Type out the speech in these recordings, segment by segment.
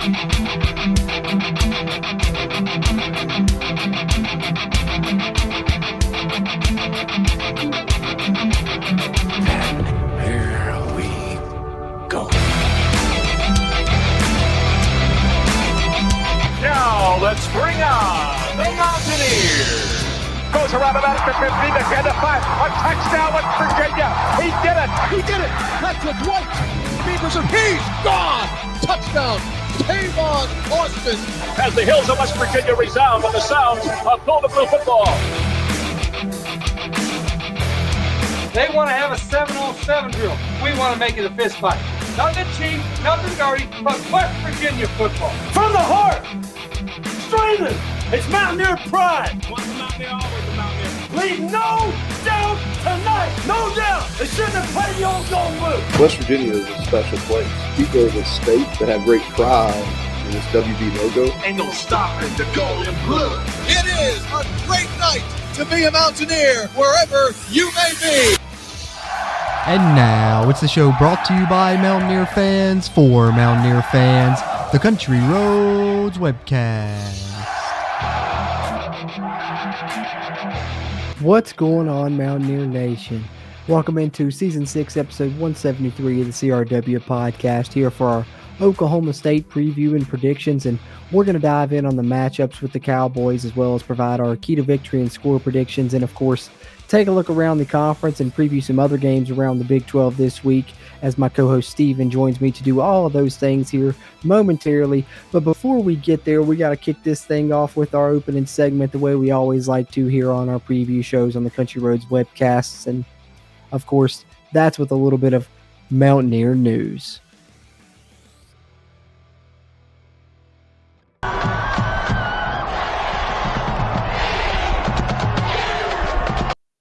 Let's bring on the Mountaineers. Goes around about the 50, the 10 to 5. A touchdown with Virginia. He did it. He did it. That's with White. Beavers and he's gone. Touchdown. Tavon Austin. As the hills of West Virginia resound with the sounds of Golden Blue football. They want to have a 7-on-7 drill. We want to make it a fist fight. Nothing cheap, nothing dirty, but West Virginia football. From the heart. Streaming. It's Mountaineer pride. Once a Mountaineer, always a Mountaineer. Leave no doubt tonight. No doubt. They shouldn't have played the old Golden Blue. West Virginia is a special place. People of the state that have great pride in this WV logo. Ain't no stopping the Golden Blue. It is a great night to be a Mountaineer wherever you may be. And now it's the show brought to you by Mountaineer fans for Mountaineer fans, the Country Roads Webcast. What's going on, Mountaineer Nation? Welcome into Season 6, Episode 173 of the CRW podcast here for our Oklahoma State preview and predictions, and we're going to dive in on the matchups with the Cowboys as well as provide our key to victory and score predictions, and of course, take a look around the conference and preview some other games around the Big 12 this week as my co-host Steven joins me to do all of those things here momentarily. But before we get there, we got to kick this thing off with our opening segment the way we always like to here on our preview shows on the Country Roads Webcasts. And of course, that's with a little bit of Mountaineer news.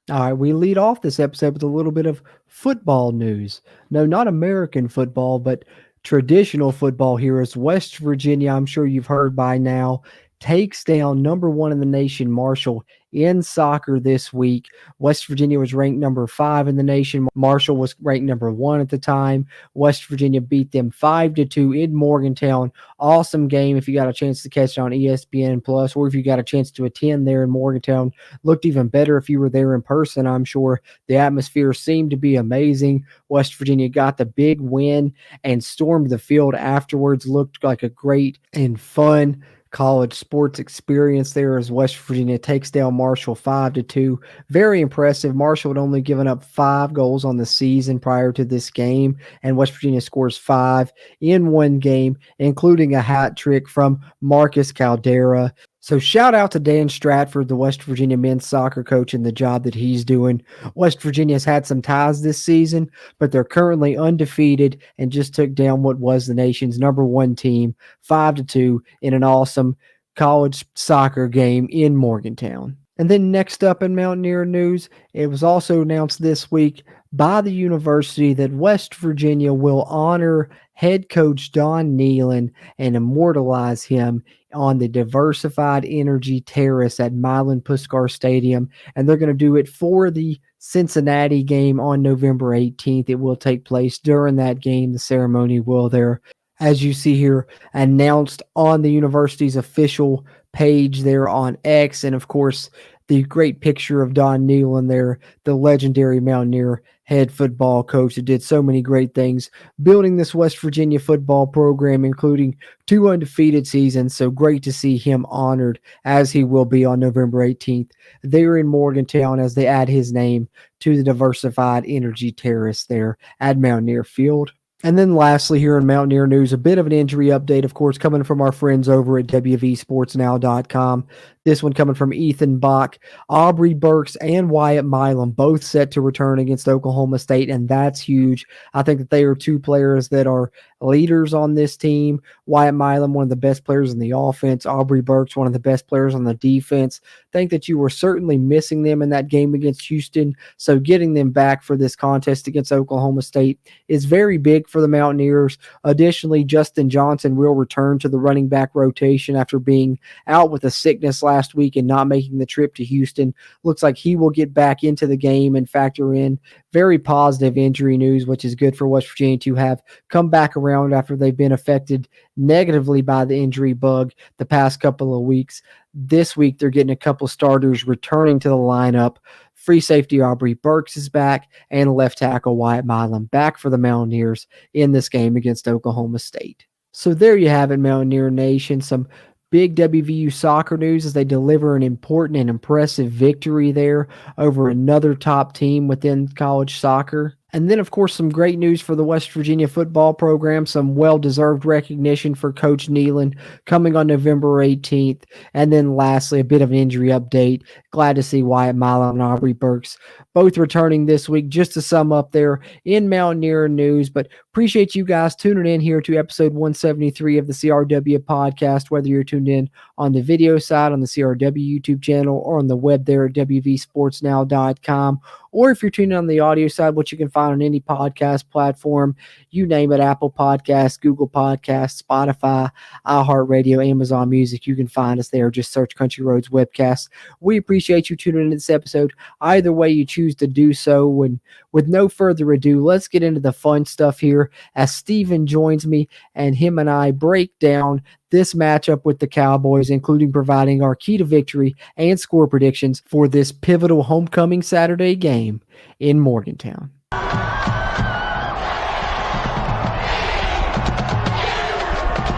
All right, we lead off this episode with a little bit of football news. No, not American football, but traditional football here as West Virginia, I'm sure you've heard by now, takes down number 1 in the nation, Marshall, in soccer this week. West Virginia was ranked number 5 in the nation. Marshall was ranked number 1 at the time. West Virginia beat them 5-2 in Morgantown. Awesome game if you got a chance to catch it on ESPN Plus, or if you got a chance to attend there in Morgantown. Looked even better if you were there in person, I'm sure. The atmosphere seemed to be amazing. West Virginia got the big win and stormed the field afterwards. Looked like a great and fun college sports experience there as West Virginia takes down Marshall 5-2. Very impressive. Marshall had only given up 5 goals on the season prior to this game, and West Virginia scores 5 in one game, including a hat trick from Marcus Caldera. So shout out to Dan Stratford, the West Virginia men's soccer coach, and the job that he's doing. West Virginia's had some ties this season, but they're currently undefeated and just took down what was the nation's number 1 team 5-2 in an awesome college soccer game in Morgantown. And then next up in Mountaineer news, it was also announced this week by the university that West Virginia will honor head coach Don Nehlen and immortalize him on the Diversified Energy Terrace at Milan Puskar Stadium. And they're going to do it for the Cincinnati game on November 18th. It will take place during that game. The ceremony will there, as you see here, announced on the university's official page there on X. And of course, the great picture of Don Nehlen there, the legendary Mountaineer head football coach that did so many great things, building this West Virginia football program, including 2 undefeated seasons. So great to see him honored, as he will be on November 18th there in Morgantown, as they add his name to the Diversified Energy Terrace there at Mountaineer Field. And then lastly, here in Mountaineer news, a bit of an injury update, of course, coming from our friends over at WVSportsNow.com. This one coming from Ethan Bach. Aubrey Burks and Wyatt Milam both set to return against Oklahoma State, and that's huge. I think that they are 2 players that are leaders on this team. Wyatt Milam, one of the best players in the offense. Aubrey Burks, one of the best players on the defense. Think that you were certainly missing them in that game against Houston, so getting them back for this contest against Oklahoma State is very big for the Mountaineers. Additionally, Justin Johnson will return to the running back rotation after being out with a sickness last week and not making the trip to Houston. Looks like he will get back into the game and factor in very positive injury news, which is good for West Virginia to have come back around after they've been affected negatively by the injury bug the past couple of weeks. This week, they're getting a couple starters returning to the lineup. Free safety Aubrey Burks is back, and left tackle Wyatt Milam back for the Mountaineers in this game against Oklahoma State. So there you have it, Mountaineer Nation. Some big WVU soccer news as they deliver an important and impressive victory there over another top team within college soccer. And then, of course, some great news for the West Virginia football program, some well-deserved recognition for Coach Nehlen coming on November 18th. And then lastly, a bit of an injury update. Glad to see Wyatt Milam and Aubrey Burks both returning this week, just to sum up there in Mountaineer news. But appreciate you guys tuning in here to episode 173 of the CRW podcast, whether you're tuned in on the video side on the CRW YouTube channel or on the web there at wvsportsnow.com. Or if you're tuning on the audio side, which you can find on any podcast platform, you name it, Apple Podcasts, Google Podcasts, Spotify, iHeartRadio, Amazon Music, you can find us there. Just search Country Roads Webcast. We appreciate you tuning in to this episode. Either way you choose to do so. And with no further ado, let's get into the fun stuff here as Steven joins me and him and I break down this matchup with the Cowboys, including providing our key to victory and score predictions for this pivotal homecoming Saturday game in Morgantown.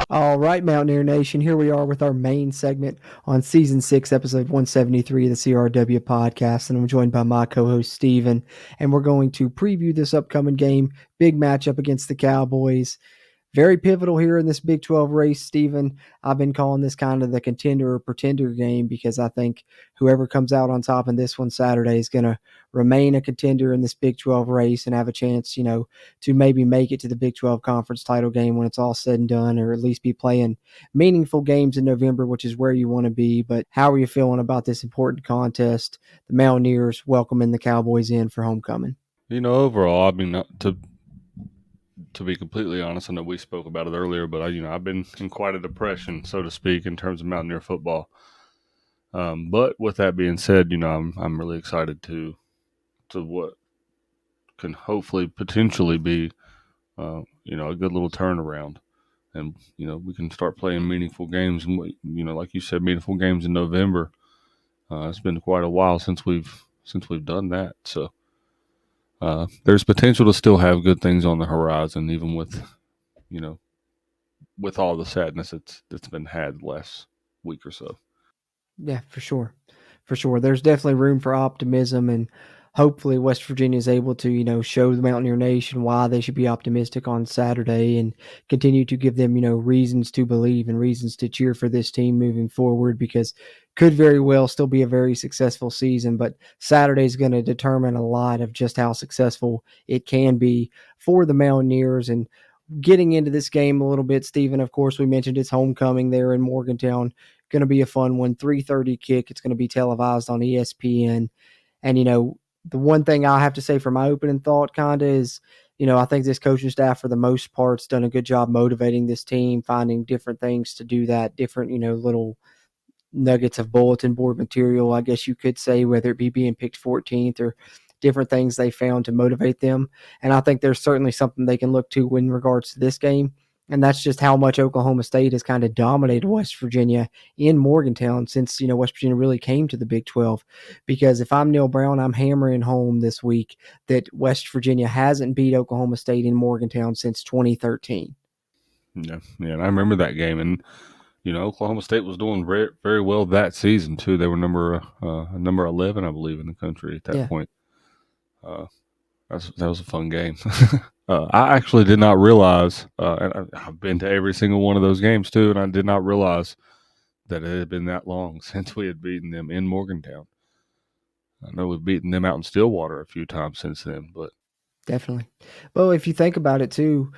All right, Mountaineer Nation, here we are with our main segment on Season 6, Episode 173 of the CRW podcast, and I'm joined by my co-host, Steven, and we're going to preview this upcoming game, big matchup against the Cowboys. Very pivotal here in this Big 12 race, Steven. I've been calling this kind of the contender or pretender game because I think whoever comes out on top in this one Saturday is going to remain a contender in this Big 12 race and have a chance, to maybe make it to the Big 12 conference title game when it's all said and done, or at least be playing meaningful games in November, which is where you want to be. But how are you feeling about this important contest? The Mountaineers welcoming the Cowboys in for homecoming. Overall, I mean, to be completely honest, I know we spoke about it earlier, but I've been in quite a depression, so to speak, in terms of Mountaineer football. But with that being said, I'm really excited to what can hopefully potentially be, a good little turnaround, and we can start playing meaningful games, and like you said, meaningful games in November. It's been quite a while since we've done that, so. There's potential to still have good things on the horizon, even with all the sadness that's been had the last week or so. Yeah, for sure. There's definitely room for optimism, and hopefully West Virginia is able to, show the Mountaineer Nation why they should be optimistic on Saturday and continue to give them, reasons to believe and reasons to cheer for this team moving forward, because could very well still be a very successful season, but Saturday is going to determine a lot of just how successful it can be for the Mountaineers. And getting into this game a little bit, Stephen, of course, we mentioned it's homecoming there in Morgantown. Going to be a fun one, 3:30 kick. It's going to be televised on ESPN. And, the one thing I have to say for my opening thought kind of is, I think this coaching staff for the most part has done a good job motivating this team, finding different things to do that, different, little nuggets of bulletin board material, I guess you could say, whether it be being picked 14th or different things they found to motivate them. And I think there's certainly something they can look to in regards to this game. And that's just how much Oklahoma State has kind of dominated West Virginia in Morgantown since, West Virginia really came to the Big 12. Because if I'm Neil Brown, I'm hammering home this week that West Virginia hasn't beat Oklahoma State in Morgantown since 2013. Yeah, and I remember that game. And Oklahoma State was doing very, very well that season too. They were number 11, I believe, in the country at that point. That was a fun game. I actually did not realize, and I've been to every single one of those games too, and I did not realize that it had been that long since we had beaten them in Morgantown. I know we've beaten them out in Stillwater a few times since then, but definitely. Well, if you think about it too,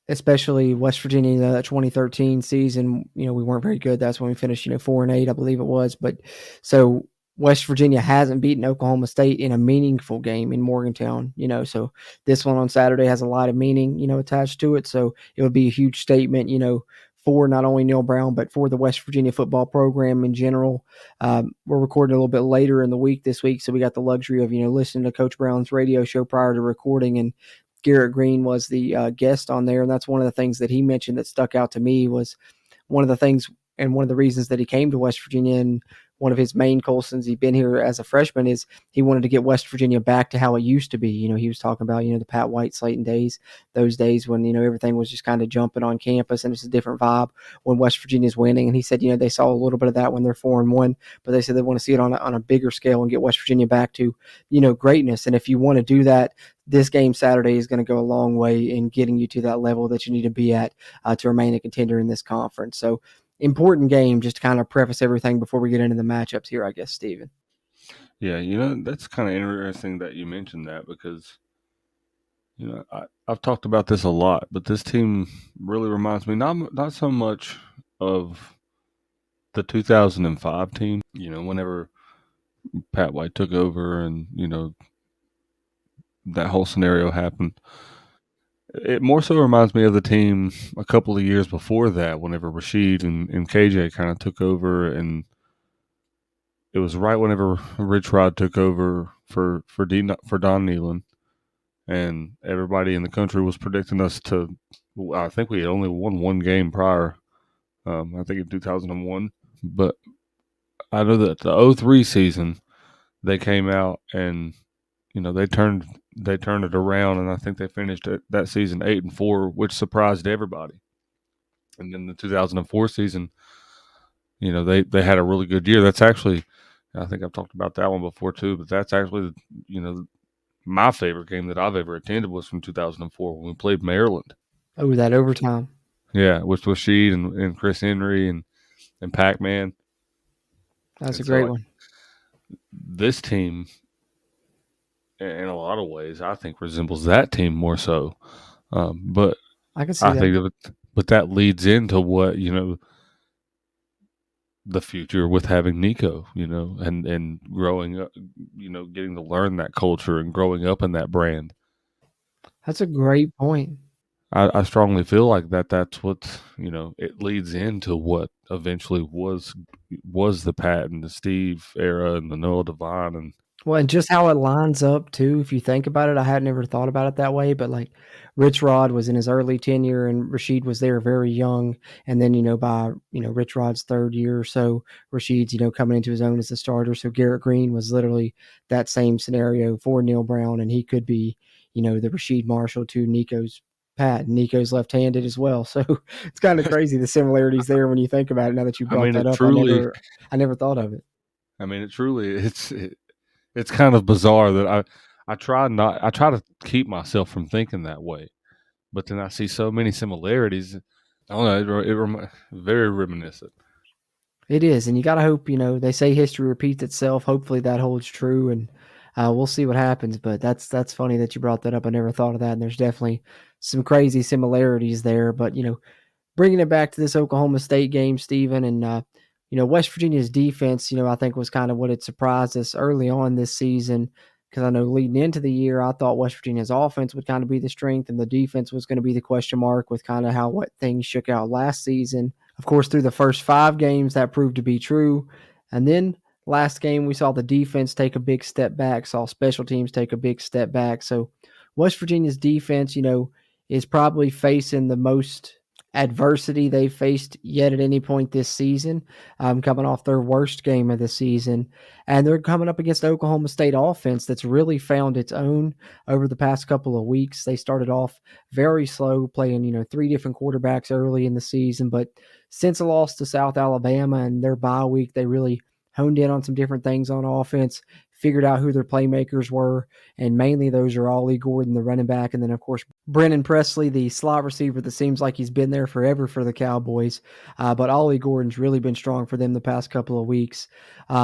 especially West Virginia, that 2013 season, we weren't very good. That's when we finished, 4-8, I believe it was. But so West Virginia hasn't beaten Oklahoma State in a meaningful game in Morgantown, so this one on Saturday has a lot of meaning, attached to it. So it would be a huge statement, for not only Neil Brown, but for the West Virginia football program in general. We're recording a little bit later in the week this week, so we got the luxury of, listening to Coach Brown's radio show prior to recording, and Garrett Green was the guest on there. And that's one of the things that he mentioned that stuck out to me was one of the things and one of the reasons that he came to West Virginia, and one of his main goals since he'd been here as a freshman, is he wanted to get West Virginia back to how it used to be. He was talking about, the Pat White Slayton days, those days when, everything was just kind of jumping on campus and it's a different vibe when West Virginia's winning. And he said, they saw a little bit of that when they're 4-1, but they said they want to see it on a bigger scale and get West Virginia back to, greatness. And if you want to do that, this game Saturday is going to go a long way in getting you to that level that you need to be at to remain a contender in this conference. So, important game, just to kind of preface everything before we get into the matchups here, I guess, Steven. Yeah, that's kind of interesting that you mentioned that because, I've talked about this a lot, but this team really reminds me not so much of the 2005 team, whenever Pat White took over and, that whole scenario happened. It more so reminds me of the team a couple of years before that, whenever Rashid and KJ kind of took over, and it was right whenever Rich Rod took over for Don Nehlen, and everybody in the country was predicting us to. I think we had only won one game prior. I think in 2001, but I know that the 03 season they came out and they turned it around, and I think they finished that season 8-4, which surprised everybody. And then the 2004 season, they had a really good year. That's actually, I think I've talked about that one before too, but that's actually, my favorite game that I've ever attended was from 2004 when we played Maryland. Oh, that overtime. Yeah, with Rashid and Chris Henry and Pac-Man. That's a great one. This team, in a lot of ways, I think resembles that team more so. But I can see that. But that leads into what, the future with having Nico, and growing up, getting to learn that culture and growing up in that brand. That's a great point. I strongly feel like that's what, it leads into what eventually was the Pat and the Steve era and the Noah Devine and just how it lines up too. If you think about it, I had never thought about it that way, but like Rich Rod was in his early tenure and Rashid was there very young. And then, by, Rich Rod's third year or so, Rashid's, coming into his own as a starter. So Garrett Green was literally that same scenario for Neil Brown. And he could be, the Rashid Marshall to Nico's Pat, and Nico's left-handed as well. So it's kind of crazy, the similarities there when you think about it. Now that you brought that up, I never thought of it. I mean, it truly, it's kind of bizarre that I try to keep myself from thinking that way, but then I see so many similarities. I don't know, very reminiscent. It is, and you got to hope, they say history repeats itself. Hopefully that holds true, and we'll see what happens, but that's funny that you brought that up. I never thought of that, and there's definitely some crazy similarities there, but, bringing it back to this Oklahoma State game, Steven, and, West Virginia's defense, I think was kind of what had surprised us early on this season, because I know leading into the year, I thought West Virginia's offense would kind of be the strength and the defense was going to be the question mark with kind of what things shook out last season. Of course, through the first 5 games, that proved to be true. And then last game, we saw the defense take a big step back, saw special teams take a big step back. So West Virginia's defense, is probably facing the most adversity they've faced yet at any point this season, coming off their worst game of the season. And they're coming up against Oklahoma State offense that's really found its own over the past couple of weeks. They started off very slow, playing, 3 different quarterbacks early in the season. But since a loss to South Alabama and their bye week, they really honed in on some different things on offense, figured out who their playmakers were, and mainly those are Ollie Gordon, the running back, and then, of course, Brennan Presley, the slot receiver that seems like he's been there forever for the Cowboys. But Ollie Gordon's really been strong for them the past couple of weeks.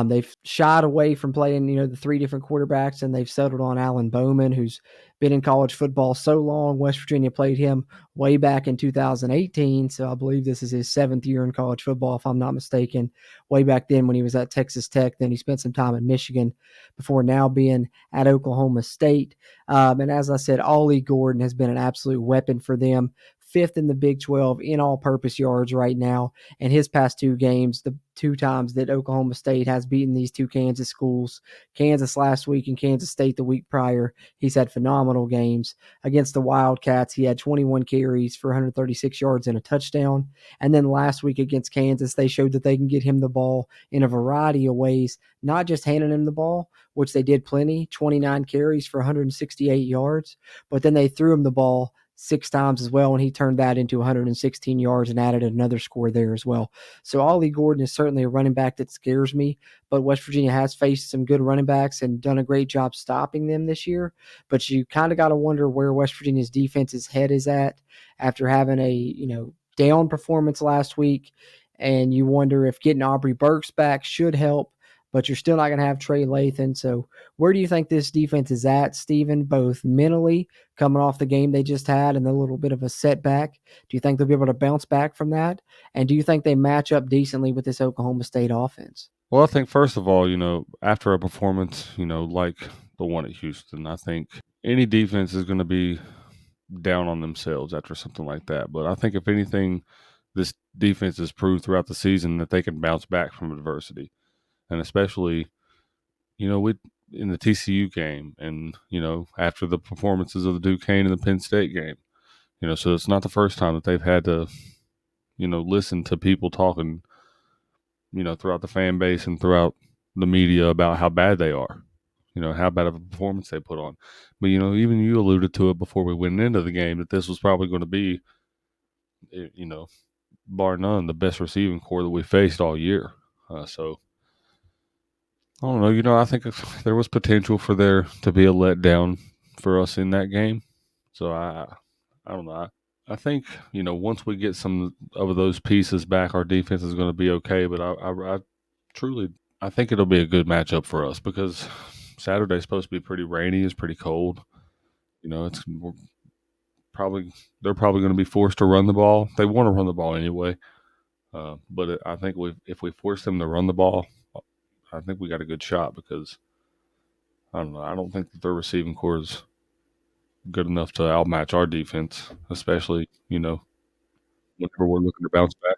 They've shied away from playing, the 3 different quarterbacks, and they've settled on Alan Bowman, who's been in college football so long. West Virginia played him way back in 2018, so I believe this is his 7th year in college football, if I'm not mistaken. Way back then when he was at Texas Tech, then he spent some time in Michigan before now being at Oklahoma State. And as I said, Ollie Gordon has been an absolute weapon for them. 5th in the Big 12 in all-purpose yards right now. And his past 2 games, the 2 times that Oklahoma State has beaten these 2 Kansas schools, Kansas last week and Kansas State the week prior, he's had phenomenal games. Against the Wildcats, he had 21 carries for 136 yards and a touchdown. And then last week against Kansas, they showed that they can get him the ball in a variety of ways, not just handing him the ball, which they did plenty, 29 carries for 168 yards, but then they threw him the ball 6 times as well, and he turned that into 116 yards and added another score there as well. So Ollie Gordon is certainly a running back that scares me, but West Virginia has faced some good running backs and done a great job stopping them this year. But you kind of got to wonder where West Virginia's defense's head is at after having a down performance last week, and you wonder if getting Aubrey Burks back should help, but you're still not going to have Trey Lathan. So where do you think this defense is at, Stephen, both mentally coming off the game they just had and a little bit of a setback? Do you think they'll be able to bounce back from that? And do you think they match up decently with this Oklahoma State offense? Well, I think first of all, after a performance, like the one at Houston, I think any defense is going to be down on themselves after something like that. But I think if anything, this defense has proved throughout the season that they can bounce back from adversity. And especially, in the TCU game and, after the performances of the Duquesne and the Penn State game, so it's not the first time that they've had to, listen to people talking, throughout the fan base and throughout the media about how bad they are, how bad of a performance they put on. But, even you alluded to it before we went into the game that this was probably going to be, bar none, the best receiving core that we faced all year. So, I don't know. I think there was potential for there to be a letdown for us in that game. So I don't know. I think once we get some of those pieces back, our defense is going to be okay. But I truly think it'll be a good matchup for us because Saturday's supposed to be pretty rainy. It's pretty cold. They're probably going to be forced to run the ball. They want to run the ball anyway. But I think if we force them to run the ball, I think we got a good shot because I don't know. I don't think that their receiving core is good enough to outmatch our defense, especially whenever we're looking to bounce back.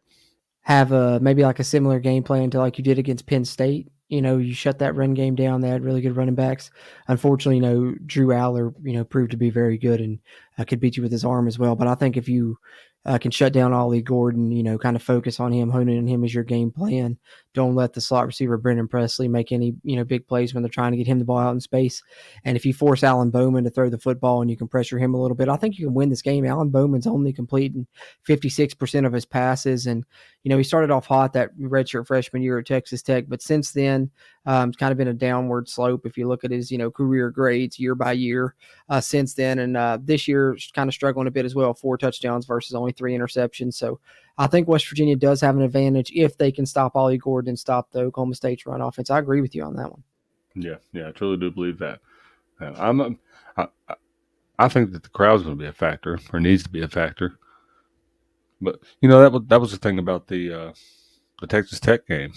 Have maybe like a similar game plan to like you did against Penn State. You shut that run game down. They had really good running backs. Unfortunately, Drew Aller, proved to be very good and could beat you with his arm as well. But I think if you can shut down Ollie Gordon, kind of focus on him, hone in on him as your game plan. Don't let the slot receiver Brendan Presley make any, big plays when they're trying to get him the ball out in space. And if you force Alan Bowman to throw the football and you can pressure him a little bit, I think you can win this game. Alan Bowman's only completing 56% of his passes. And, he started off hot that redshirt freshman year at Texas Tech, but since then, it's kind of been a downward slope if you look at his, career grades year by year since then. And this year, kind of struggling a bit as well, 4 touchdowns versus only 3 interceptions. So I think West Virginia does have an advantage if they can stop Ollie Gordon and stop the Oklahoma State's run offense. I agree with you on that one. Yeah, I truly do believe that. I think that the crowd's going to be a factor or needs to be a factor. But that was the thing about the Texas Tech game.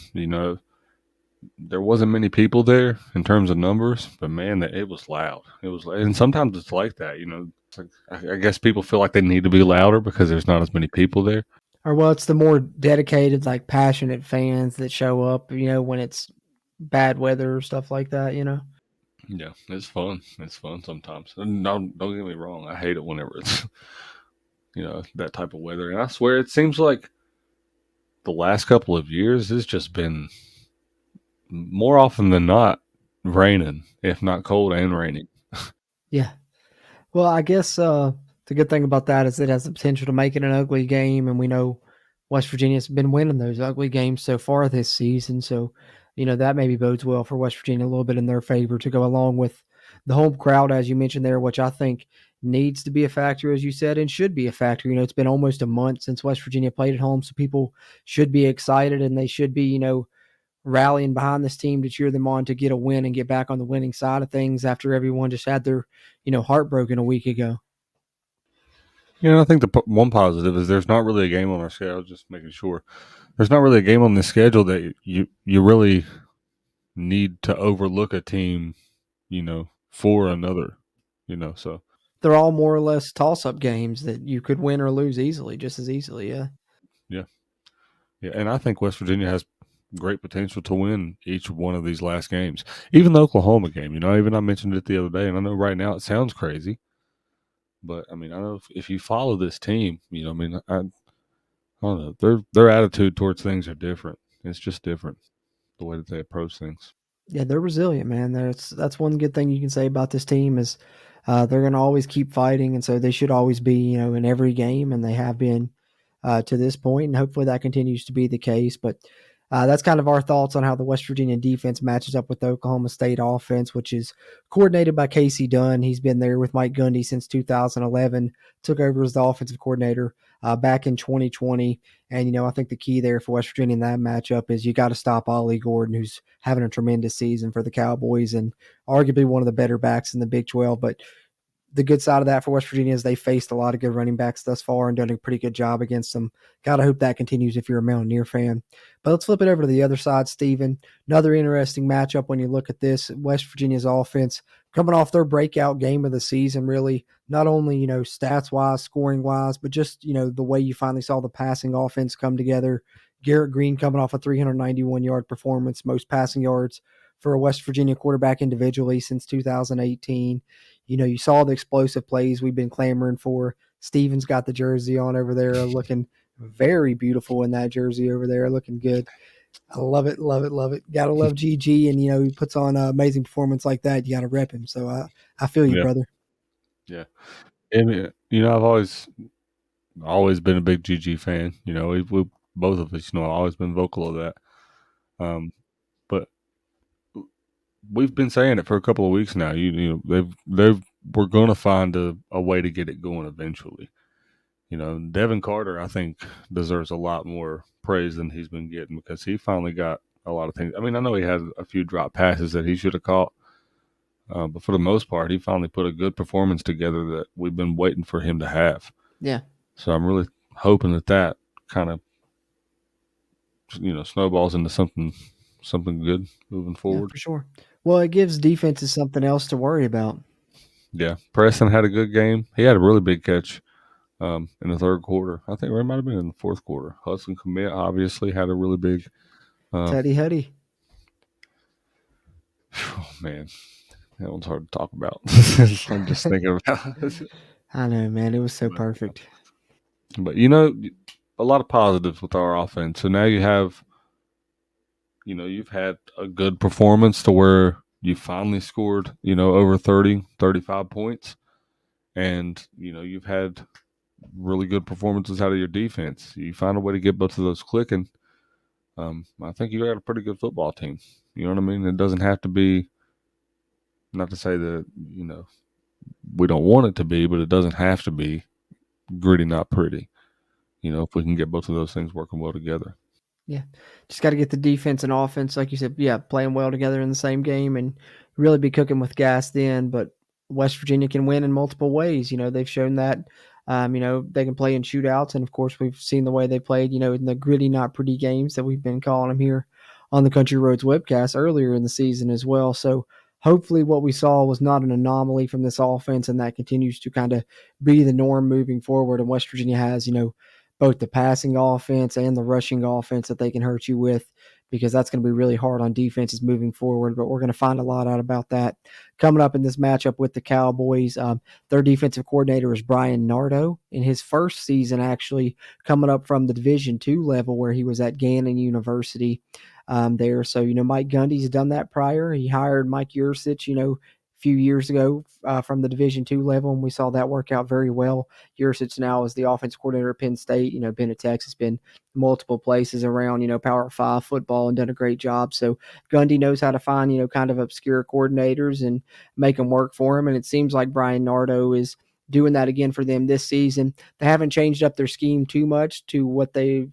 There wasn't many people there in terms of numbers, but man, it was loud. It was, and sometimes it's like that. It's like, I guess people feel like they need to be louder because there's not as many people there. Or well, it's the more dedicated, like passionate fans that show up. When it's bad weather or stuff like that. Yeah, it's fun. It's fun sometimes. And don't get me wrong. I hate it whenever it's that type of weather. And I swear it seems like the last couple of years it's just been more often than not raining, if not cold and raining. Yeah. Well, I guess the good thing about that is it has the potential to make it an ugly game, and we know West Virginia's been winning those ugly games so far this season. So, that maybe bodes well for West Virginia a little bit in their favor to go along with the home crowd, as you mentioned there, which I think needs to be a factor, as you said, and should be a factor. It's been almost a month since West Virginia played at home, so people should be excited and they should be, rallying behind this team to cheer them on to get a win and get back on the winning side of things after everyone just had their, heart broken a week ago. I think the one positive is there's not really a game on our schedule. Just making sure there's not really a game on the schedule that you really need to overlook a team, for another, so they're all more or less toss-up games that you could win or lose easily, just as easily. Yeah. Yeah. Yeah. And I think West Virginia has great potential to win each one of these last games. Even the Oklahoma game, even I mentioned it the other day, and I know right now it sounds crazy, but I mean, I know if you follow this team, I don't know, their attitude towards things are different. It's just different the way that they approach things. Yeah, they're resilient, man. That's one good thing you can say about this team is they're going to always keep fighting, and so they should always be, in every game, and they have been to this point, and hopefully that continues to be the case. But that's kind of our thoughts on how the West Virginia defense matches up with the Oklahoma State offense, which is coordinated by Casey Dunn. He's been there with Mike Gundy since 2011, took over as the offensive coordinator back in 2020. And, I think the key there for West Virginia in that matchup is you got to stop Ollie Gordon, who's having a tremendous season for the Cowboys and arguably one of the better backs in the Big 12. But the good side of that for West Virginia is they faced a lot of good running backs thus far and done a pretty good job against them. Gotta hope that continues if you're a Mountaineer fan. But let's flip it over to the other side, Steven. Another interesting matchup when you look at this. West Virginia's offense coming off their breakout game of the season, really, not only, stats-wise, scoring-wise, but just, the way you finally saw the passing offense come together. Garrett Green coming off a 391-yard performance, most passing yards for a West Virginia quarterback individually since 2018. You saw the explosive plays we've been clamoring for. Steven's got the jersey on over there, looking very beautiful in that jersey over there, looking good. I love it, love it, love it. Gotta love GG, and he puts on an amazing performance like that. You gotta rep him. So I feel you, brother. Yeah, and I've always been a big GG fan. We both of us, always been vocal of that. But we've been saying it for a couple of weeks now. We're going to find a way to get it going eventually. Devin Carter, I think, deserves a lot more praise than he's been getting because he finally got a lot of things. I mean, I know he had a few drop passes that he should have caught, but for the most part, he finally put a good performance together that we've been waiting for him to have. Yeah. So I'm really hoping that kind of, snowballs into something good moving forward. Yeah, for sure. Well, it gives defenses something else to worry about. Yeah. Preston had a good game. He had a really big catch in the third quarter. I think it might have been in the fourth quarter. Hudson Commit obviously had a really big Teddy Huddy. Oh, man. That one's hard to talk about. I'm just thinking about it. I know, man. It was so perfect. But, a lot of positives with our offense. So now you have, you've had a good performance to where you finally scored, over 30, 35 points. And, you've had really good performances out of your defense. You find a way to get both of those clicking. I think you got a pretty good football team. You know what I mean? It doesn't have to be, not to say that, we don't want it to be, but it doesn't have to be gritty, not pretty. If we can get both of those things working well together. Yeah. Just got to get the defense and offense, like you said, playing well together in the same game and really be cooking with gas then. But West Virginia can win in multiple ways. They've shown that. They can play in shootouts. And, of course, we've seen the way they played, in the gritty, not pretty games that we've been calling them here on the Country Roads webcast earlier in the season as well. So hopefully what we saw was not an anomaly from this offense, and that continues to kind of be the norm moving forward. And West Virginia has, both the passing offense and the rushing offense that they can hurt you with, because that's going to be really hard on defenses moving forward. But we're going to find a lot out about that coming up in this matchup with the Cowboys. Their defensive coordinator is Brian Nardo in his first season, actually coming up from the Division II level where he was at Gannon University there. So, Mike Gundy's done that prior. He hired Mike Yursich, few years ago from the Division II level, and we saw that work out very well. Yursich now is the offense coordinator at Penn State. Been at Texas, been multiple places around, Power 5 football and done a great job. So Gundy knows how to find, kind of obscure coordinators and make them work for him. And it seems like Brian Nardo is doing that again for them this season. They haven't changed up their scheme too much to what they've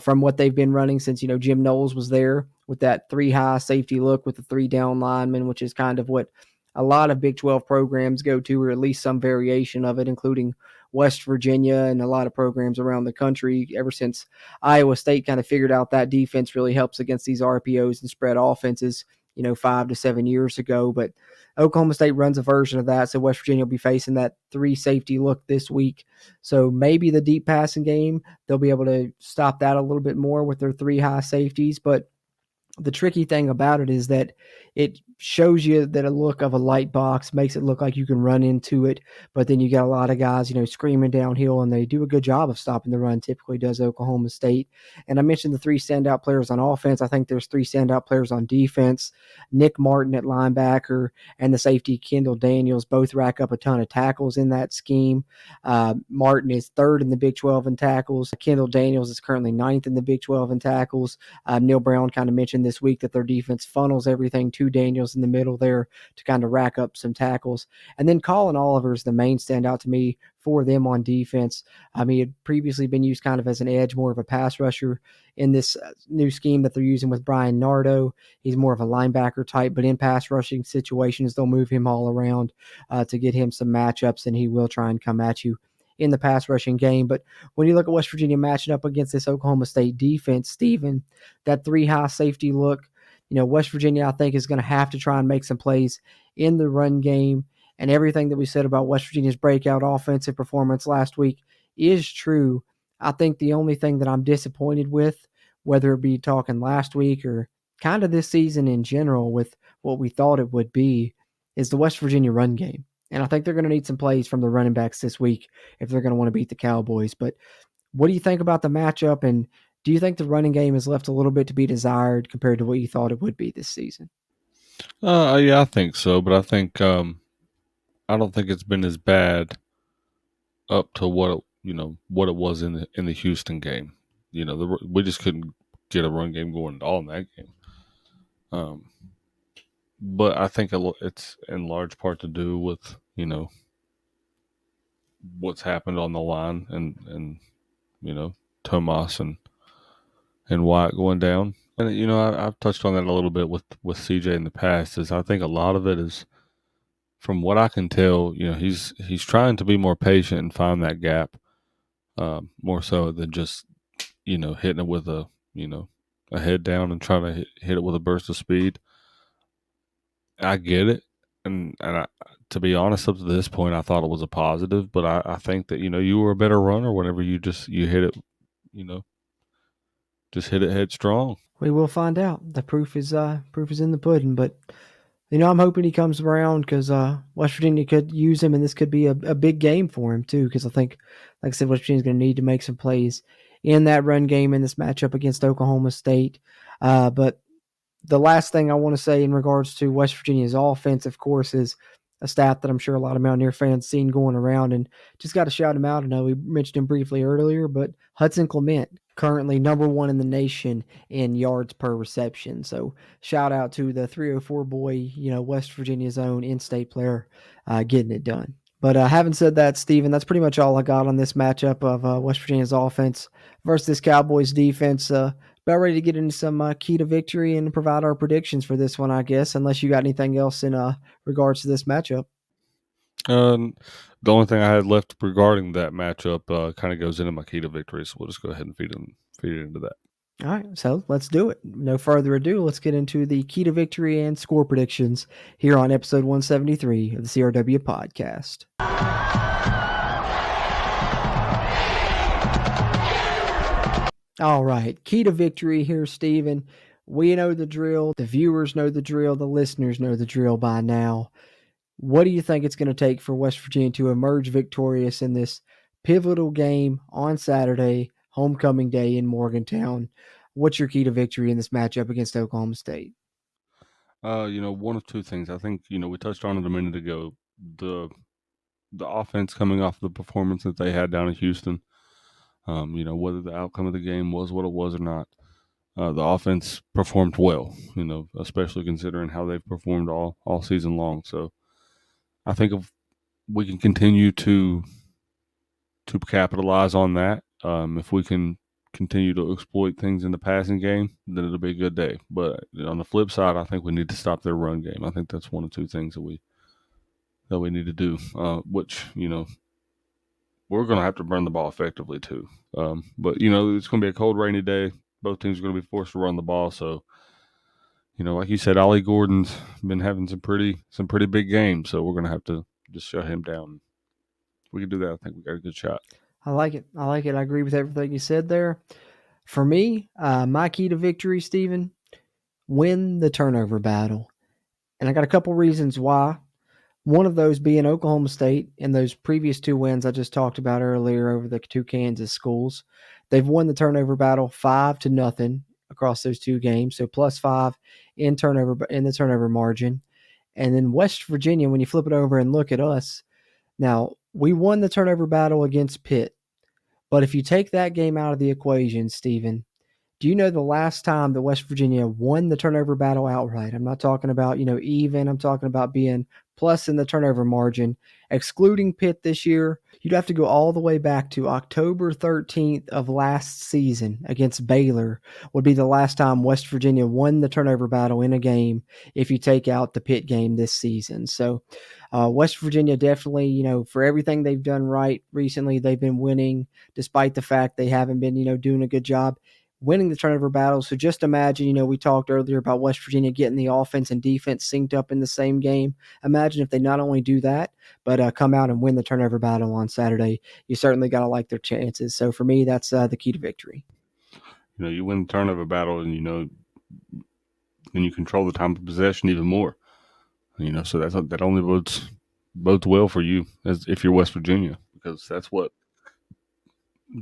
from what they've been running since, Jim Knowles was there with that 3 high safety look with the 3 down linemen, which is kind of what a lot of Big 12 programs go to, or at least some variation of it, including West Virginia and a lot of programs around the country ever since Iowa State kind of figured out that defense really helps against these RPOs and spread offenses. 5 to 7 years ago. But Oklahoma State runs a version of that, so West Virginia will be facing that 3 safety look this week. So maybe the deep passing game, they'll be able to stop that a little bit more with their 3 high safeties. But the tricky thing about it is that it shows you that a look of a light box makes it look like you can run into it, but then you got a lot of guys, screaming downhill, and they do a good job of stopping the run, typically does Oklahoma State. And I mentioned the 3 standout players on offense. I think there's 3 standout players on defense. Nick Martin at linebacker and the safety Kendall Daniels both rack up a ton of tackles in that scheme. Martin is 3rd in the Big 12 in tackles. Kendall Daniels is currently 9th in the Big 12 in tackles. Neil Brown kind of mentioned this week that their defense funnels everything to Daniels in the middle there to kind of rack up some tackles. And then Colin Oliver is the main standout to me for them on defense. He had previously been used kind of as an edge, more of a pass rusher in this new scheme that they're using with Brian Nardo. He's more of a linebacker type, but in pass rushing situations, they'll move him all around to get him some matchups, and he will try and come at you in the pass rushing game. But when you look at West Virginia matching up against this Oklahoma State defense, Stephen, that 3 high safety look, West Virginia, I think, is going to have to try and make some plays in the run game. And everything that we said about West Virginia's breakout offensive performance last week is true. I think the only thing that I'm disappointed with, whether it be talking last week or kind of this season in general with what we thought it would be, is the West Virginia run game. And I think they're going to need some plays from the running backs this week if they're going to want to beat the Cowboys. But what do you think about the matchup? And do you think the running game has left a little bit to be desired compared to what you thought it would be this season? Yeah, I think so. But I think I don't think it's been as bad up to what it was in the Houston game. We just couldn't get a run game going at all in that game. But I think it's in large part to do with what's happened on the line and Tomas and Wyatt going down. And I've touched on that a little bit with CJ in the past. Is I think a lot of it is, from what I can tell, he's trying to be more patient and find that gap, more so than just hitting it with a head down and trying to hit it with a burst of speed. I get it, and to be honest, up to this point, I thought it was a positive. But I think that you were a better runner whenever you hit it, just hit it headstrong. We will find out. The proof is in the pudding. But I'm hoping he comes around because West Virginia could use him, and this could be a big game for him too. Because I think, like I said, West Virginia's going to need to make some plays in that run game in this matchup against Oklahoma State. But the last thing I want to say in regards to West Virginia's offense, of course, is a stat that I'm sure a lot of Mountaineer fans seen going around, and just got to shout him out. I know we mentioned him briefly earlier, but Hudson Clement, currently number 1 in the nation in yards per reception. So shout out to the 304 boy, West Virginia's own in-state player, getting it done. But having said that, Steven, that's pretty much all I got on this matchup of West Virginia's offense versus this Cowboys defense. About ready to get into some key to victory and provide our predictions for this one, I guess, unless you got anything else in regards to this matchup. The only thing I had left regarding that matchup kind of goes into my key to victory, so we'll just go ahead and feed it into that. All right, so let's do it. No further ado, let's get into the key to victory and score predictions here on episode 173 of the CRW podcast. All right, key to victory here, Steven. We know the drill. The viewers know the drill. The listeners know the drill by now. What do you think it's going to take for West Virginia to emerge victorious in this pivotal game on Saturday, homecoming day in Morgantown? What's your key to victory in this matchup against Oklahoma State? One of two things. I think, we touched on it a minute ago. The offense coming off the performance that they had down in Houston, whether the outcome of the game was what it was or not, the offense performed well, especially considering how they've performed all season long. So I think if we can continue to capitalize on that, if we can continue to exploit things in the passing game, then it'll be a good day. But on the flip side, I think we need to stop their run game. I think that's one of two things that we need to do, which, we're going to have to burn the ball effectively too. But, it's going to be a cold, rainy day. Both teams are going to be forced to run the ball. So, like you said, Ollie Gordon's been having some pretty big games, so we're gonna have to just shut him down. If we can do that, I think we got a good shot. I like it. I agree with everything you said there. For me, my key to victory, Stephen, win the turnover battle. And I got a couple reasons why. One of those being Oklahoma State in those previous 2 wins I just talked about earlier over the 2 Kansas schools. They've won the turnover battle 5-0 across those 2 games, so +5 in the turnover margin. And then West Virginia, when you flip it over and look at us, now we won the turnover battle against Pitt. But if you take that game out of the equation, Stephen, do you know the last time that West Virginia won the turnover battle outright? I'm not talking about, even. I'm talking about being plus in the turnover margin. Excluding Pitt this year, you'd have to go all the way back to October 13th of last season against Baylor would be the last time West Virginia won the turnover battle in a game if you take out the Pitt game this season. So West Virginia definitely, for everything they've done right recently, they've been winning despite the fact they haven't been, doing a good job winning the turnover battle. So just imagine, we talked earlier about West Virginia getting the offense and defense synced up in the same game. Imagine if they not only do that, but come out and win the turnover battle on Saturday. You certainly got to like their chances. So for me, that's the key to victory. You win the turnover battle, and then you control the time of possession even more. So that only bodes well for you as if you're West Virginia, because that's what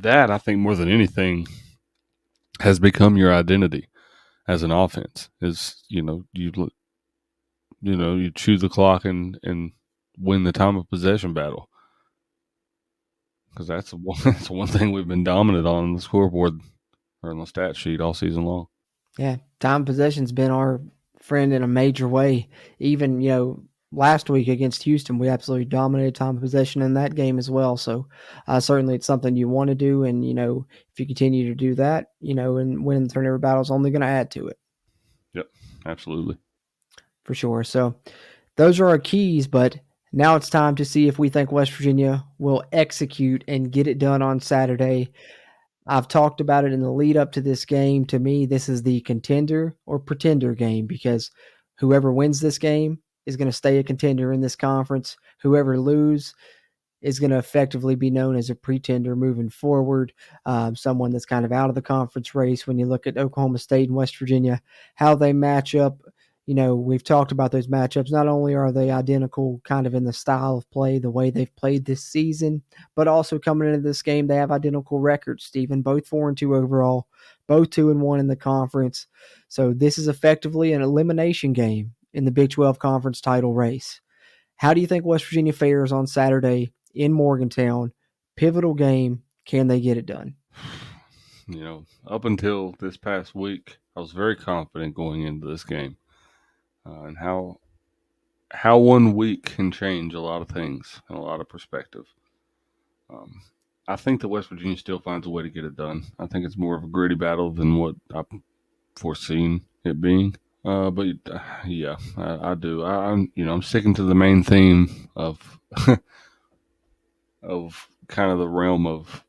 I think more than anything has become your identity as an offense. Is you chew the clock and win the time of possession battle, because that's one thing we've been dominant on the scoreboard or on the stat sheet all season long. Yeah, time possession's been our friend in a major way. Even last week against Houston, we absolutely dominated time possession in that game as well. So certainly it's something you want to do. And, if you continue to do that, and winning the turnover battle is only going to add to it. Yep, absolutely. For sure. So those are our keys, but now it's time to see if we think West Virginia will execute and get it done on Saturday. I've talked about it in the lead up to this game. To me, this is the contender or pretender game, because whoever wins this game is going to stay a contender in this conference. Whoever loses is going to effectively be known as a pretender moving forward, someone that's kind of out of the conference race. When you look at Oklahoma State and West Virginia, how they match up, we've talked about those matchups. Not only are they identical kind of in the style of play, the way they've played this season, but also coming into this game, they have identical records, Stephen, both 4-2 overall, both 2-1 in the conference. So this is effectively an elimination game in the Big 12 conference title race. How do you think West Virginia fares on Saturday in Morgantown? Pivotal game. Can they get it done? Up until this past week, I was very confident going into this game. And how 1 week can change a lot of things and a lot of perspective. I think that West Virginia still finds a way to get it done. I think it's more of a gritty battle than what I've foreseen it being. But yeah, I do. I'm sticking to the main theme of of kind of the realm of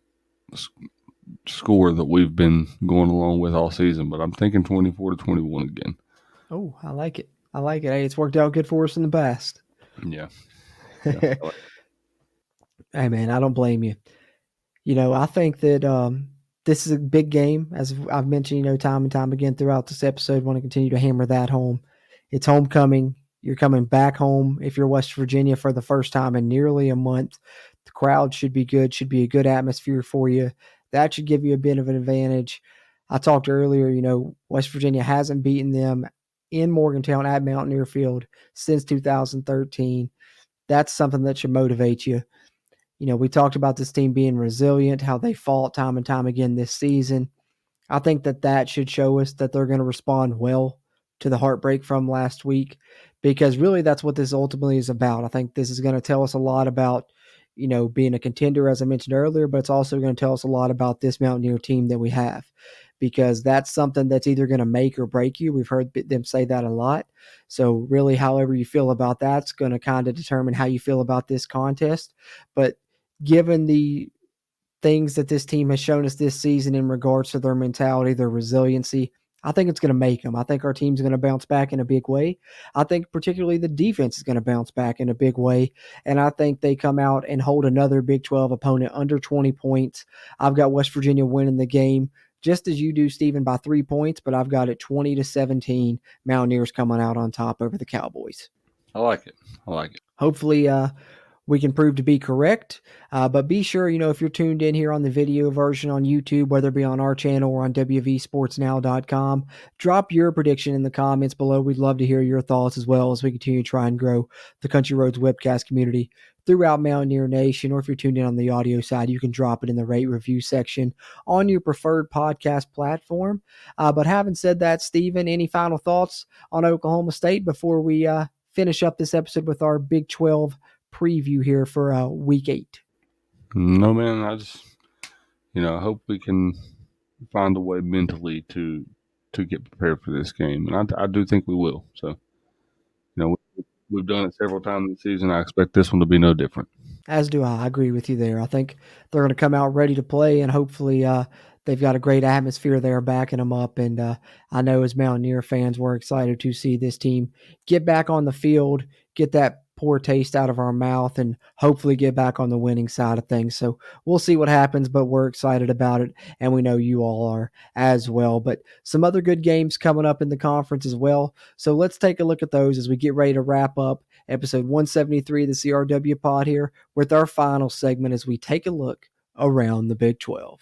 score that we've been going along with all season. But I'm thinking 24-21 again. Oh, I like it. Hey, it's worked out good for us in the past. Yeah. Hey, man, I don't blame you. I think that this is a big game, as I've mentioned, time and time again throughout this episode. I want to continue to hammer that home. It's homecoming. You're coming back home if you're West Virginia for the first time in nearly a month. The crowd should be good, should be a good atmosphere for you. That should give you a bit of an advantage. I talked earlier, West Virginia hasn't beaten them in Morgantown at Mountaineer Field since 2013. That's something that should motivate you. We talked about this team being resilient, how they fought time and time again this season. I think that should show us that they're going to respond well to the heartbreak from last week, because really that's what this ultimately is about. I think this is going to tell us a lot about, being a contender, as I mentioned earlier, but it's also going to tell us a lot about this Mountaineer team that we have, because that's something that's either going to make or break you. We've heard them say that a lot. So really, however you feel about that's going to kind of determine how you feel about this contest. But given the things that this team has shown us this season in regards to their mentality, their resiliency, I think it's going to make them. I think our team's going to bounce back in a big way. I think particularly the defense is going to bounce back in a big way. And I think they come out and hold another Big 12 opponent under 20 points. I've got West Virginia winning the game, just as you do, Stephen, by 3 points, but I've got it 20-17, Mountaineers coming out on top over the Cowboys. I like it. Hopefully, we can prove to be correct. But be sure, if you're tuned in here on the video version on YouTube, whether it be on our channel or on WVSportsNow.com, drop your prediction in the comments below. We'd love to hear your thoughts as well as we continue to try and grow the Country Roads webcast community throughout Mountaineer Nation. Or if you're tuned in on the audio side, you can drop it in the rate review section on your preferred podcast platform. But having said that, Stephen, any final thoughts on Oklahoma State before we finish up this episode with our Big 12 preview here for week 8? No, man, I just, I hope we can find a way mentally to get prepared for this game. And I do think we will. So, we've done it several times this season. I expect this one to be no different. As do I. I agree with you there. I think they're going to come out ready to play, and hopefully they've got a great atmosphere there backing them up. And I know as Mountaineer fans, we're excited to see this team get back on the field, get that poor taste out of our mouth, and hopefully get back on the winning side of things. So we'll see what happens, but we're excited about it, and we know you all are as well. But some other good games coming up in the conference as well. So let's take a look at those as we get ready to wrap up episode 173 of the CRW pod here with our final segment as we take a look around the Big 12.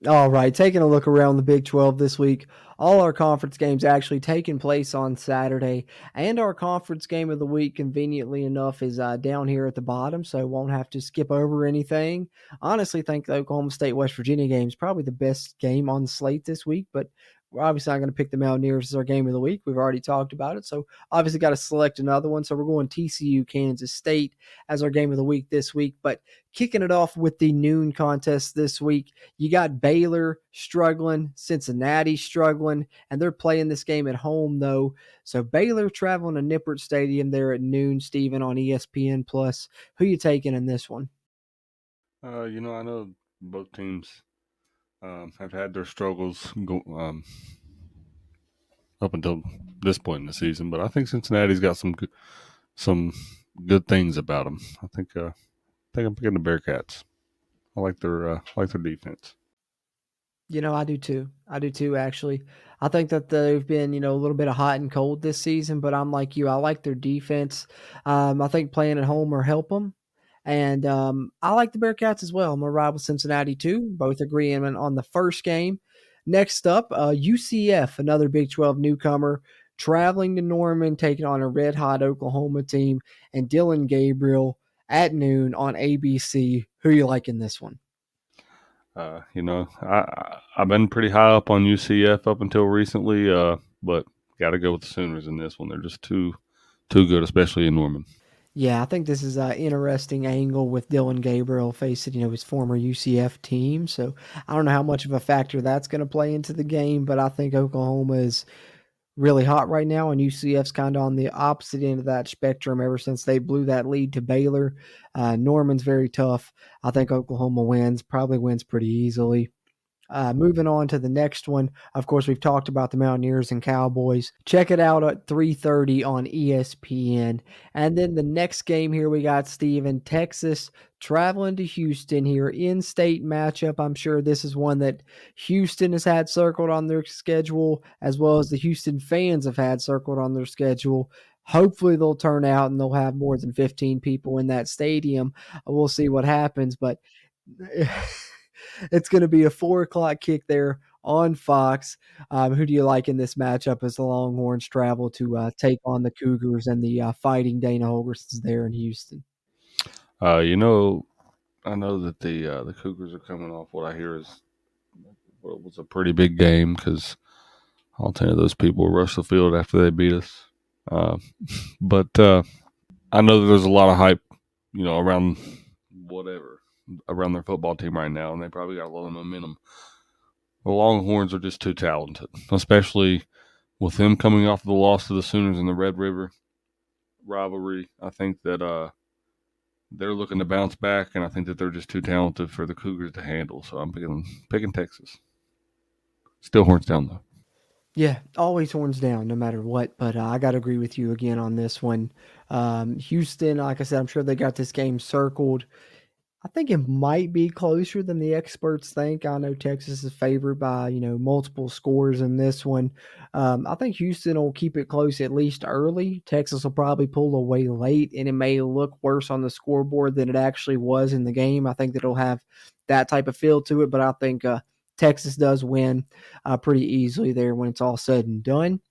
All right, taking a look around the Big 12 this week. All our conference games actually taking place on Saturday, and our conference game of the week, conveniently enough, is down here at the bottom, so won't have to skip over anything. Honestly, think the Oklahoma State-West Virginia game is probably the best game on the slate this week, but we're obviously not going to pick the Mountaineers as our game of the week. We've already talked about it, so obviously got to select another one. So we're going TCU, Kansas State as our game of the week this week. But kicking it off with the noon contest this week, you got Baylor struggling, Cincinnati struggling, and they're playing this game at home, though. So Baylor traveling to Nippert Stadium there at noon, Stephen, on ESPN+. Who you taking in this one? I know both teams have had their struggles up until this point in the season, but I think Cincinnati's got some good things about them. I think I'm picking the Bearcats. I like their defense. I do too, actually. I think that they've been, a little bit of hot and cold this season, but I'm like you. I like their defense. I think playing at home will help them. And I like the Bearcats as well. I'm going to ride with Cincinnati too, both agreeing on the first game. Next up, UCF, another Big 12 newcomer, traveling to Norman, taking on a red-hot Oklahoma team, and Dylan Gabriel at noon on ABC. Who you like in this one? I've been pretty high up on UCF up until recently, but got to go with the Sooners in this one. They're just too good, especially in Norman. Yeah, I think this is an interesting angle with Dylan Gabriel facing, his former UCF team. So I don't know how much of a factor that's going to play into the game, but I think Oklahoma is really hot right now, and UCF's kind of on the opposite end of that spectrum ever since they blew that lead to Baylor. Norman's very tough. I think Oklahoma probably wins pretty easily. Moving on to the next one, of course, we've talked about the Mountaineers and Cowboys. Check it out at 3:30 on ESPN. And then the next game here, we got Steven, Texas traveling to Houston here, in-state matchup. I'm sure this is one that Houston has had circled on their schedule, as well as the Houston fans have had circled on their schedule. Hopefully they'll turn out and they'll have more than 15 people in that stadium. We'll see what happens, but it's going to be a 4:00 kick there on Fox. Who do you like in this matchup as the Longhorns travel to take on the Cougars and the Fighting Dana Holgersons there in Houston? I know that the Cougars are coming off what I hear is what was a pretty big game because all 10 of those people rushed the field after they beat us. But I know that there's a lot of hype, around their football team right now, and they probably got a lot of momentum. The Longhorns are just too talented, especially with them coming off the loss to the Sooners in the Red River rivalry. I think that they're looking to bounce back, and I think that they're just too talented for the Cougars to handle. So I'm picking Texas. Still horns down, though. Yeah, always horns down, no matter what. But I got to agree with you again on this one. Houston, like I said, I'm sure they got this game circled. I think it might be closer than the experts think. I know Texas is favored by, multiple scores in this one. I think Houston will keep it close at least early. Texas will probably pull away late, and it may look worse on the scoreboard than it actually was in the game. I think that it'll have that type of feel to it, but I think Texas does win pretty easily there when it's all said and done.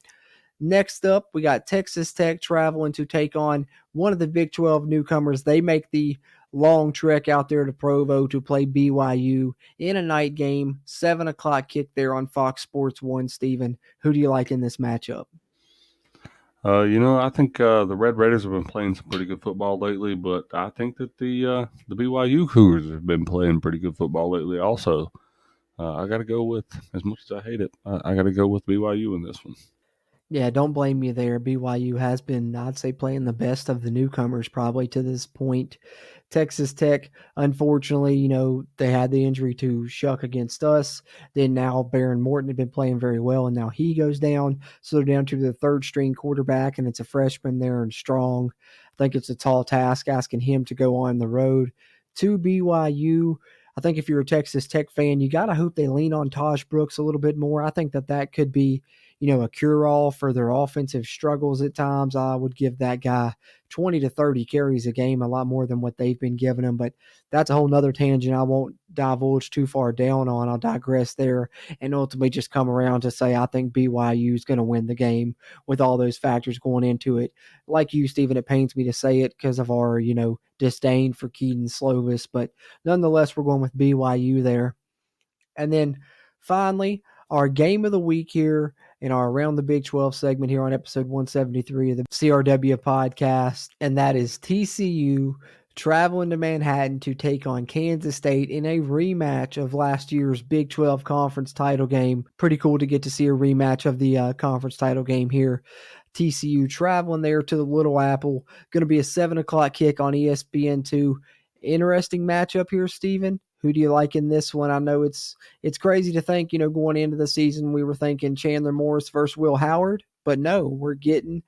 Next up, we got Texas Tech traveling to take on one of the Big 12 newcomers. They make the long trek out there to Provo to play BYU in a night game, 7 o'clock kick there on Fox Sports 1. Steven, who do you like in this matchup? I think the Red Raiders have been playing some pretty good football lately, but I think that the BYU Cougars have been playing pretty good football lately also. I got to go with, as much as I hate it, I got to go with BYU in this one. Yeah, don't blame me there. BYU has been, I'd say, playing the best of the newcomers probably to this point. Texas Tech, unfortunately, they had the injury to Shuck against us. Then now Baron Morton had been playing very well, and now he goes down. So they're down to the third-string quarterback, and it's a freshman there and Strong. I think it's a tall task asking him to go on the road to BYU. I think if you're a Texas Tech fan, you got to hope they lean on Taj Brooks a little bit more. I think that could be a cure-all for their offensive struggles at times. I would give that guy 20 to 30 carries a game, a lot more than what they've been giving him. But that's a whole nother tangent I won't divulge too far down on. I'll digress there and ultimately just come around to say I think BYU is going to win the game with all those factors going into it. Like you, Stephen, it pains me to say it because of our, disdain for Keaton Slovis. But nonetheless, we're going with BYU there. And then finally, our game of the week here in our Around the Big 12 segment here on episode 173 of the CRW podcast, and that is TCU traveling to Manhattan to take on Kansas State in a rematch of last year's Big 12 conference title game. Pretty cool to get to see a rematch of the conference title game here. TCU traveling there to the Little Apple. Going to be a 7 o'clock kick on ESPN2. Interesting matchup here, Steven. Who do you like in this one? I know it's crazy to think, going into the season, we were thinking Chandler Morris versus Will Howard, but no, we're getting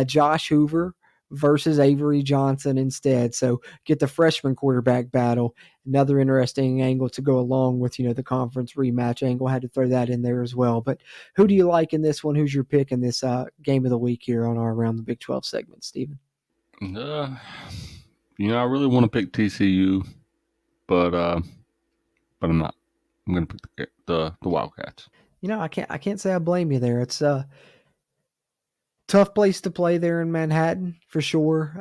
Josh Hoover versus Avery Johnson instead. So get the freshman quarterback battle. Another interesting angle to go along with, the conference rematch angle. I had to throw that in there as well. But who do you like in this one? Who's your pick in this game of the week here on our Around the Big 12 segment, Stephen? I really want to pick TCU, but I'm not. I'm going to pick the Wildcats. I can't say I blame you there. It's a tough place to play there in Manhattan for sure.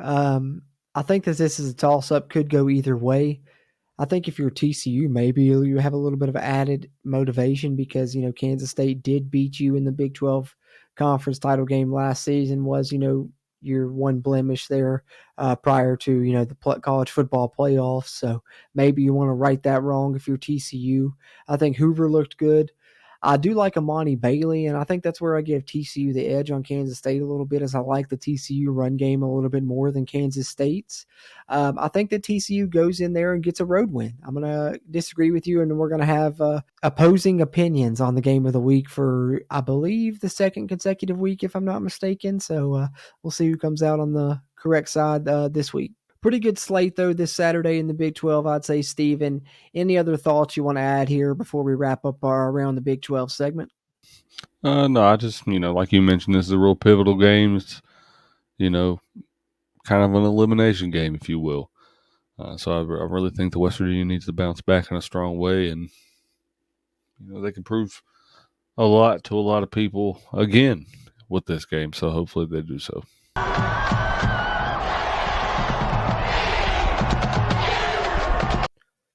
I think that this is a toss-up, could go either way. I think if you're TCU, maybe you have a little bit of added motivation because, Kansas State did beat you in the Big 12 conference title game last season, was, your one blemish there prior to, the college football playoffs. So maybe you want to right that wrong if you're TCU. I think Hoover looked good. I do like Amani Bailey, and I think that's where I give TCU the edge on Kansas State a little bit, as I like the TCU run game a little bit more than Kansas State's. I think that TCU goes in there and gets a road win. I'm going to disagree with you, and we're going to have opposing opinions on the game of the week for, I believe, the second consecutive week, if I'm not mistaken. So we'll see who comes out on the correct side this week. Pretty good slate, though, this Saturday in the Big 12, I'd say, Steven. Any other thoughts you want to add here before we wrap up our Around the Big 12 segment? No, I just, like you mentioned, this is a real pivotal game. It's, kind of an elimination game, if you will. So I really think the West Virginia needs to bounce back in a strong way, and, they can prove a lot to a lot of people again with this game. So hopefully they do so.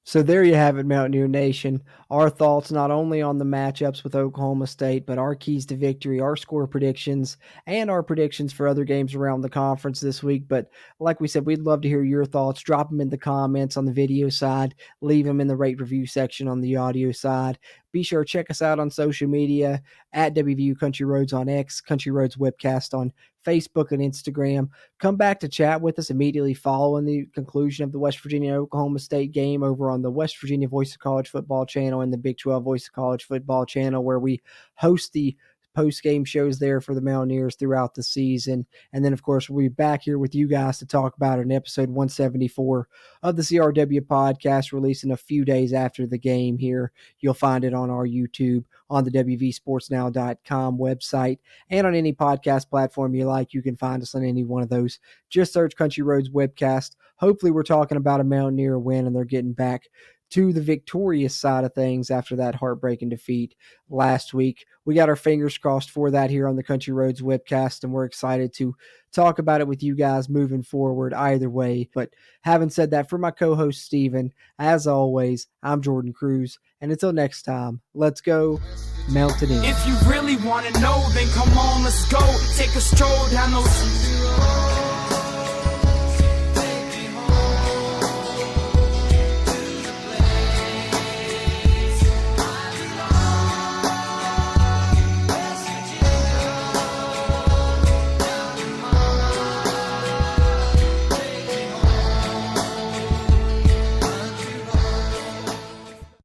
So there you have it, Mountaineer Nation. Our thoughts not only on the matchups with Oklahoma State, but our keys to victory, our score predictions, and our predictions for other games around the conference this week. But like we said, we'd love to hear your thoughts. Drop them in the comments on the video side. Leave them in the rate review section on the audio side. Be sure to check us out on social media at WVU Country Roads on X, Country Roads Webcast on Facebook and Instagram. Come back to chat with us immediately following the conclusion of the West Virginia-Oklahoma State game over on the West Virginia Voice of College Football channel and the Big 12 Voice of College Football channel, where we host the post-game shows there for the Mountaineers throughout the season. And then, of course, we'll be back here with you guys to talk about it in episode 174 of the CRW podcast, releasing a few days after the game here. You'll find it on our YouTube, on the WVSportsNow.com website, and on any podcast platform you like. You can find us on any one of those. Just search Country Roads Webcast. Hopefully we're talking about a Mountaineer win and they're getting back to the victorious side of things after that heartbreaking defeat last week. We got our fingers crossed for that here on the Country Roads Webcast, and we're excited to talk about it with you guys moving forward either way. But having said that, for my co-host Steven, as always, I'm Jorden Cruz, and until next time, let's go Mountaineer. If you really want to know, then come on, let's go. Take a stroll down those